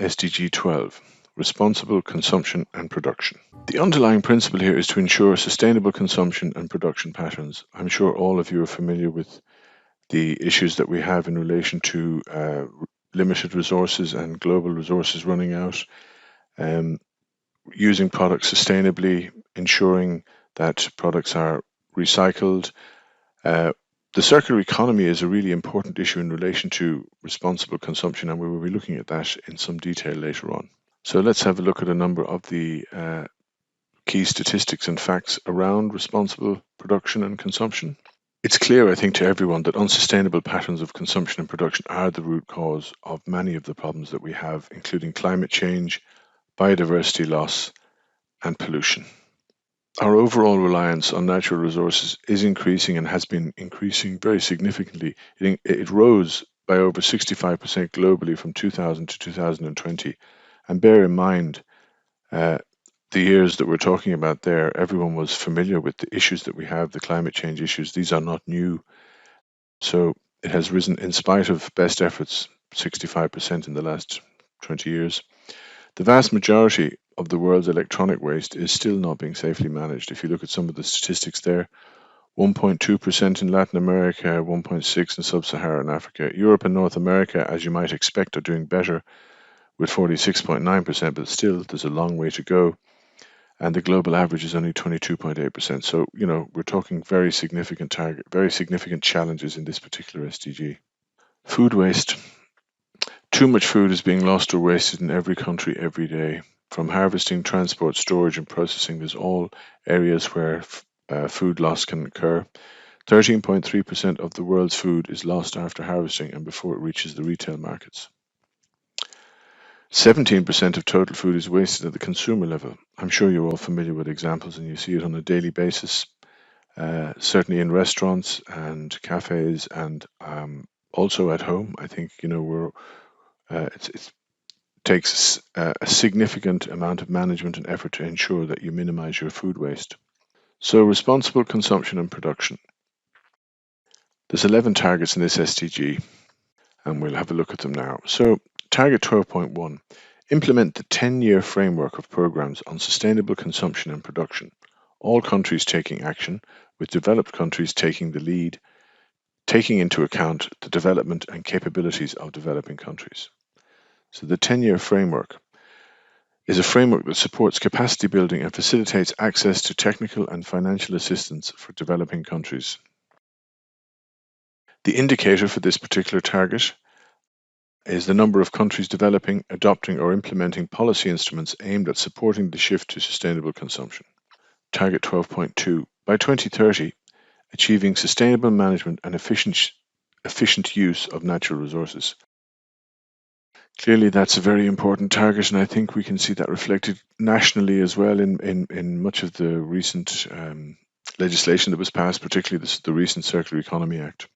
SDG 12, Responsible Consumption and Production. The underlying principle here is to ensure sustainable consumption and production patterns. I'm sure all of you are familiar with the issues that we have in relation to limited resources and global resources running out, using products sustainably, ensuring that products are recycled. The circular economy is a really important issue in relation to responsible consumption, and we will be looking at that in some detail later on. So let's have a look at a number of the key statistics and facts around responsible production and consumption. It's clear, I think, to everyone that unsustainable patterns of consumption and production are the root cause of many of the problems that we have, including climate change, biodiversity loss, and pollution. Our overall reliance on natural resources is increasing and has been increasing very significantly. It rose by over 65% globally from 2000 to 2020. And bear in mind, the years that we're talking about there, everyone was familiar with the issues that we have, the climate change issues. These are not new. So it has risen in spite of best efforts, 65% in the last 20 years. The vast majority of the world's electronic waste is still not being safely managed. If you look at some of the statistics there, 1.2% in Latin America, 1.6% in Sub-Saharan Africa. Europe and North America, as you might expect, are doing better with 46.9%, but still there's a long way to go. And the global average is only 22.8%. So, we're talking very significant challenges in this particular SDG. Food waste. Too much food is being lost or wasted in every country every day. From harvesting, transport, storage, and processing, there's all areas where food loss can occur. 13.3% of the world's food is lost after harvesting and before it reaches the retail markets. 17% of total food is wasted at the consumer level. I'm sure you're all familiar with examples and you see it on a daily basis, certainly in restaurants and cafes and also at home. I think, it takes a significant amount of management and effort to ensure that you minimize your food waste. So responsible consumption and production. There's 11 targets in this SDG, and we'll have a look at them now. So target 12.1, implement the 10-year framework of programs on sustainable consumption and production, all countries taking action, with developed countries taking the lead, taking into account the development and capabilities of developing countries. So the 10-year framework is a framework that supports capacity building and facilitates access to technical and financial assistance for developing countries. The indicator for this particular target is the number of countries developing, adopting, or implementing policy instruments aimed at supporting the shift to sustainable consumption. Target 12.2, by 2030, achieving sustainable management and efficient use of natural resources. Clearly, that's a very important target, and I think we can see that reflected nationally as well in much of the recent legislation that was passed, particularly the recent Circular Economy Act.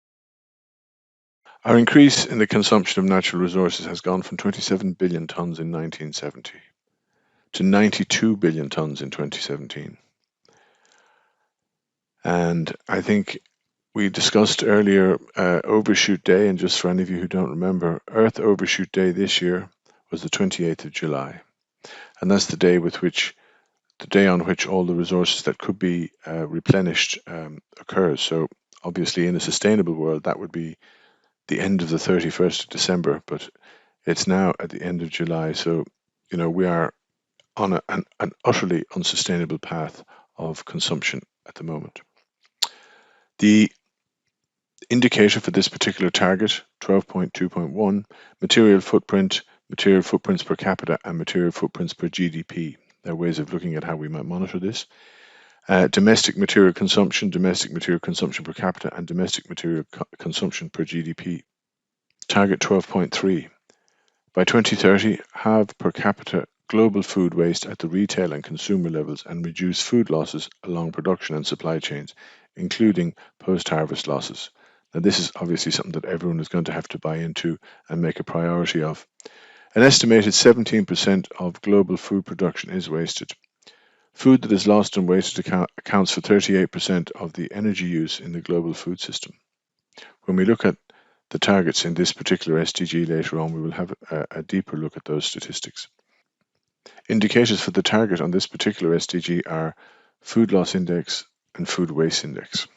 Our increase in the consumption of natural resources has gone from 27 billion tonnes in 1970 to 92 billion tonnes in 2017. And I think we discussed earlier Overshoot Day, and just for any of you who don't remember, Earth Overshoot Day this year was the 28th of July. And that's the day on which all the resources that could be replenished occurs. So obviously in a sustainable world, that would be the end of the 31st of December, but it's now at the end of July. So, we are on an utterly unsustainable path of consumption at the moment. The indicator for this particular target, 12.2.1, material footprints per capita, and material footprints per GDP. There are ways of looking at how we might monitor this. Domestic material consumption per capita, and domestic material consumption per GDP. Target 12.3. By 2030, halve per capita global food waste at the retail and consumer levels and reduce food losses along production and supply chains, including post-harvest losses. Now, this is obviously something that everyone is going to have to buy into and make a priority of. An estimated 17% of global food production is wasted. Food that is lost and wasted accounts for 38% of the energy use in the global food system. When we look at the targets in this particular SDG later on, we will have a deeper look at those statistics. Indicators for the target on this particular SDG are food loss index and food waste index.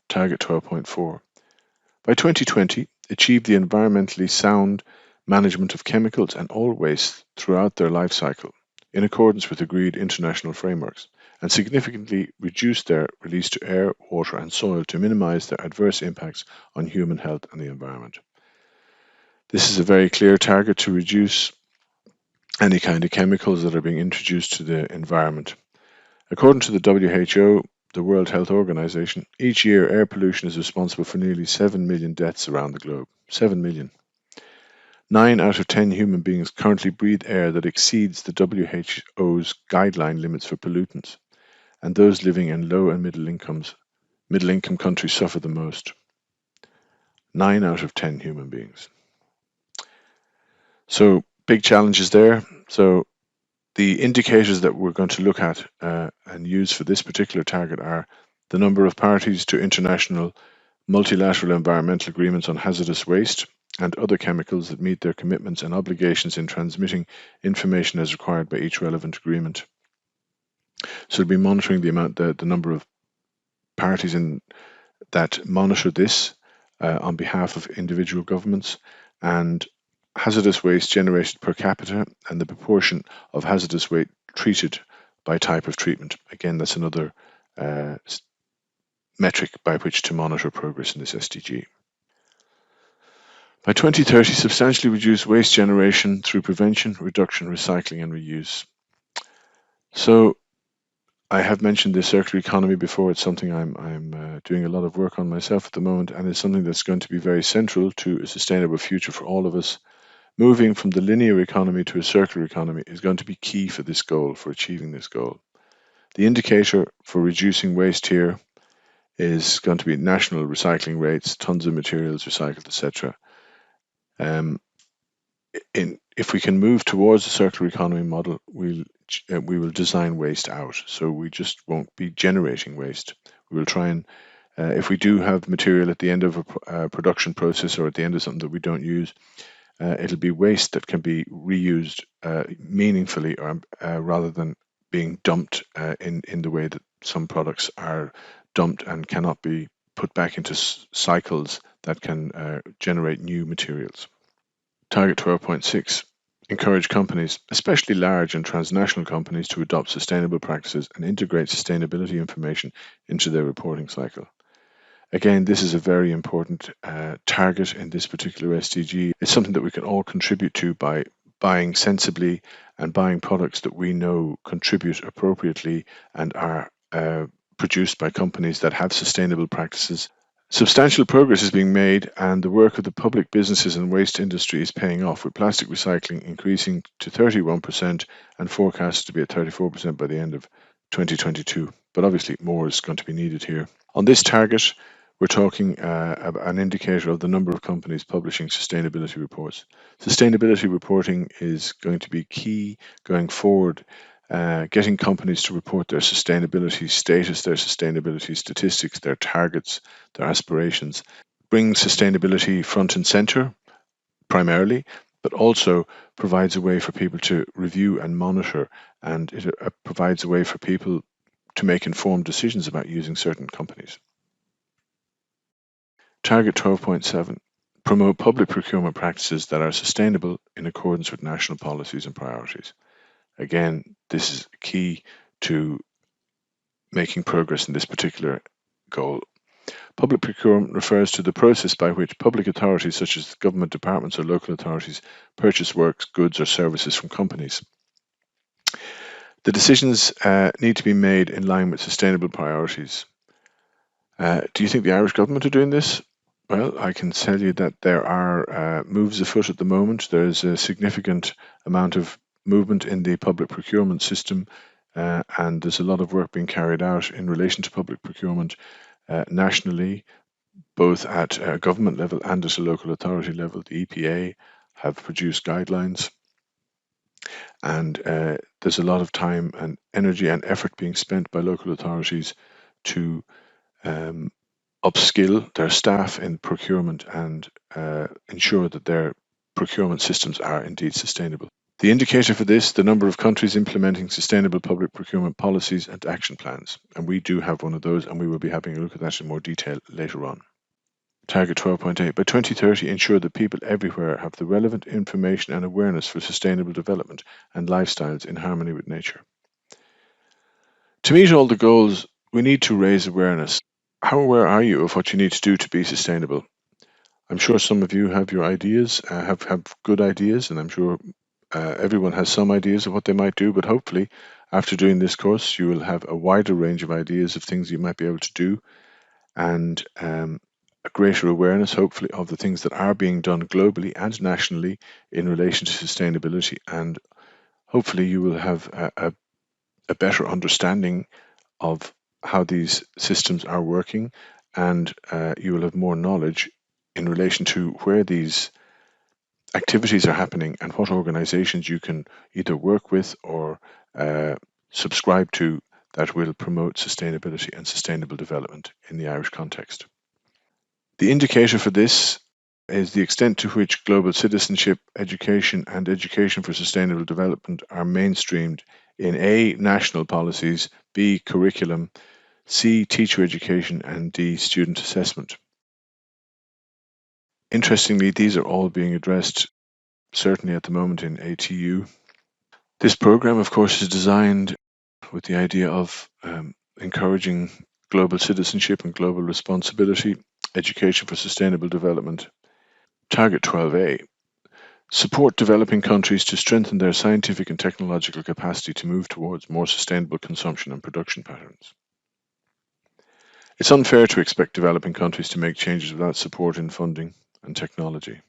Target 12.4. By 2020, achieve the environmentally sound management of chemicals and all waste throughout their life cycle, in accordance with agreed international frameworks, and significantly reduce their release to air, water and soil to minimize their adverse impacts on human health and the environment. This is a very clear target to reduce any kind of chemicals that are being introduced to the environment. According to the WHO, the World Health Organization, each year air pollution is responsible for nearly 7 million deaths around the globe. 7 million. 9 out of 10 human beings currently breathe air that exceeds the WHO's guideline limits for pollutants, and those living in low and middle income countries suffer the most. 9 out of 10 human beings. So big challenges there. So the indicators that we're going to look at and use for this particular target are the number of parties to international multilateral environmental agreements on hazardous waste and other chemicals that meet their commitments and obligations in transmitting information as required by each relevant agreement. So we'll be monitoring the number of parties that monitor this on behalf of individual governments, and hazardous waste generated per capita and the proportion of hazardous waste treated by type of treatment. Again, that's another metric by which to monitor progress in this SDG. By 2030, substantially reduce waste generation through prevention, reduction, recycling and reuse. So I have mentioned the circular economy before. It's something I'm doing a lot of work on myself at the moment, and it's something that's going to be very central to a sustainable future for all of us. Moving from the linear economy to a circular economy is going to be key for this goal, for achieving this goal. The indicator for reducing waste here is going to be national recycling rates, tons of materials recycled, etc. If we can move towards a circular economy model, we will design waste out. So we just won't be generating waste. We will try and, if we do have material at the end of a production process or at the end of something that we don't use, it'll be waste that can be reused meaningfully, or rather than being dumped in the way that some products are dumped and cannot be put back into cycles that can generate new materials. Target 12.6. Encourage companies, especially large and transnational companies, to adopt sustainable practices and integrate sustainability information into their reporting cycle. Again, this is a very important target in this particular SDG. It's something that we can all contribute to by buying sensibly and buying products that we know contribute appropriately and are produced by companies that have sustainable practices. Substantial progress is being made, and the work of the public businesses and waste industry is paying off, with plastic recycling increasing to 31% and forecast to be at 34% by the end of 2022. But obviously more is going to be needed here. On this target, we're talking an indicator of the number of companies publishing sustainability reports. Sustainability reporting is going to be key going forward, getting companies to report their sustainability status, their sustainability statistics, their targets, their aspirations. Bring sustainability front and center primarily, but also provides a way for people to review and monitor, and it provides a way for people to make informed decisions about using certain companies. Target 12.7. Promote public procurement practices that are sustainable in accordance with national policies and priorities. Again, this is key to making progress in this particular goal. Public procurement refers to the process by which public authorities, such as government departments or local authorities, purchase works, goods or services from companies. The decisions need to be made in line with sustainable priorities. Do you think the Irish government are doing this? Well, I can tell you that there are moves afoot at the moment. There's a significant amount of movement in the public procurement system, and there's a lot of work being carried out in relation to public procurement nationally, both at government level and at a local authority level. The EPA have produced guidelines, and there's a lot of time and energy and effort being spent by local authorities to upskill their staff in procurement and ensure that their procurement systems are indeed sustainable. The indicator for this, the number of countries implementing sustainable public procurement policies and action plans. And we do have one of those, and we will be having a look at that in more detail later on. Target 12.8. By 2030, ensure that people everywhere have the relevant information and awareness for sustainable development and lifestyles in harmony with nature. To meet all the goals, we need to raise awareness. How aware are you of what you need to do to be sustainable? I'm sure some of you have your ideas, have good ideas, and I'm sure everyone has some ideas of what they might do, but hopefully, after doing this course, you will have a wider range of ideas of things you might be able to do and a greater awareness, hopefully, of the things that are being done globally and nationally in relation to sustainability. And hopefully, you will have a better understanding of how these systems are working, and you will have more knowledge in relation to where these activities are happening and what organizations you can either work with or subscribe to that will promote sustainability and sustainable development in the Irish context. The indicator for this is the extent to which global citizenship, education, and education for sustainable development are mainstreamed in A, national policies, B, curriculum, C, teacher education, and D, student assessment. Interestingly, these are all being addressed certainly at the moment in ATU. This program, of course, is designed with the idea of encouraging global citizenship and global responsibility, education for sustainable development. Target 12A. Support developing countries to strengthen their scientific and technological capacity to move towards more sustainable consumption and production patterns. It's unfair to expect developing countries to make changes without support in funding and technology.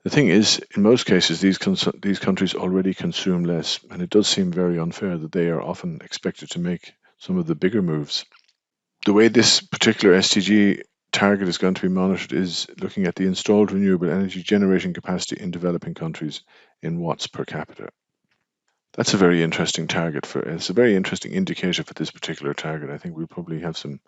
The thing is, in most cases, these countries already consume less, and it does seem very unfair that they are often expected to make some of the bigger moves. The way this particular SDG target is going to be monitored is looking at the installed renewable energy generating capacity in developing countries in watts per capita. That's a very interesting it's a very interesting indicator for this particular target. I think we'll probably have some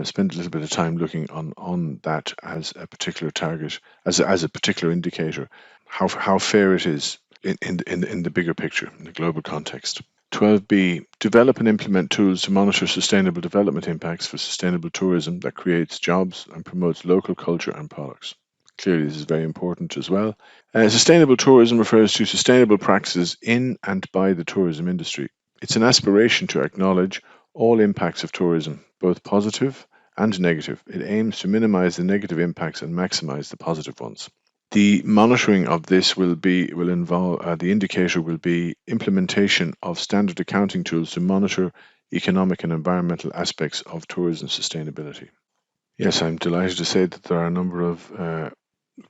spend a little bit of time looking on that as a particular target, as a particular indicator, how fair it is in the bigger picture, in the global context. 12B, develop and implement tools to monitor sustainable development impacts for sustainable tourism that creates jobs and promotes local culture and products. Clearly, this is very important as well. Sustainable tourism refers to sustainable practices in and by the tourism industry. It's an aspiration to acknowledge all impacts of tourism, both positive and negative. It aims to minimize the negative impacts and maximize the positive ones. The monitoring of this will involve the indicator will be implementation of standard accounting tools to monitor economic and environmental aspects of tourism sustainability. Yes, I'm delighted to say that there are a number of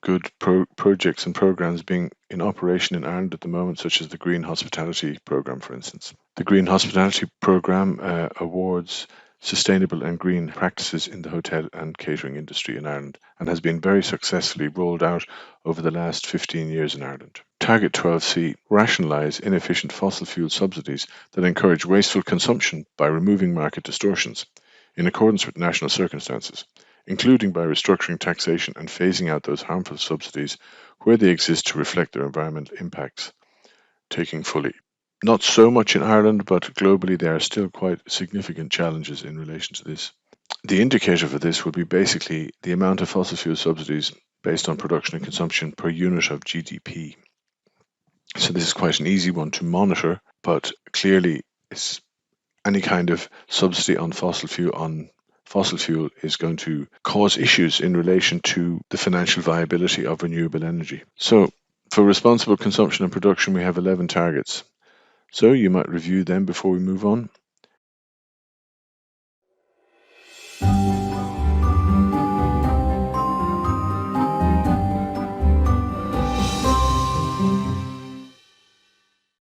good projects and programs being in operation in Ireland at the moment, such as the Green Hospitality Programme, for instance. The Green Hospitality Programme awards sustainable and green practices in the hotel and catering industry in Ireland and has been very successfully rolled out over the last 15 years in Ireland. Target 12C, rationalise inefficient fossil fuel subsidies that encourage wasteful consumption by removing market distortions in accordance with national circumstances, including by restructuring taxation and phasing out those harmful subsidies where they exist to reflect their environmental impacts, taking fully. Not so much in Ireland, but globally there are still quite significant challenges in relation to this. The indicator for this will be basically the amount of fossil fuel subsidies based on production and consumption per unit of GDP. So this is quite an easy one to monitor, but clearly it's any kind of subsidy on fossil fuel is going to cause issues in relation to the financial viability of renewable energy. So for responsible consumption and production, we have 11 targets. So you might review them before we move on.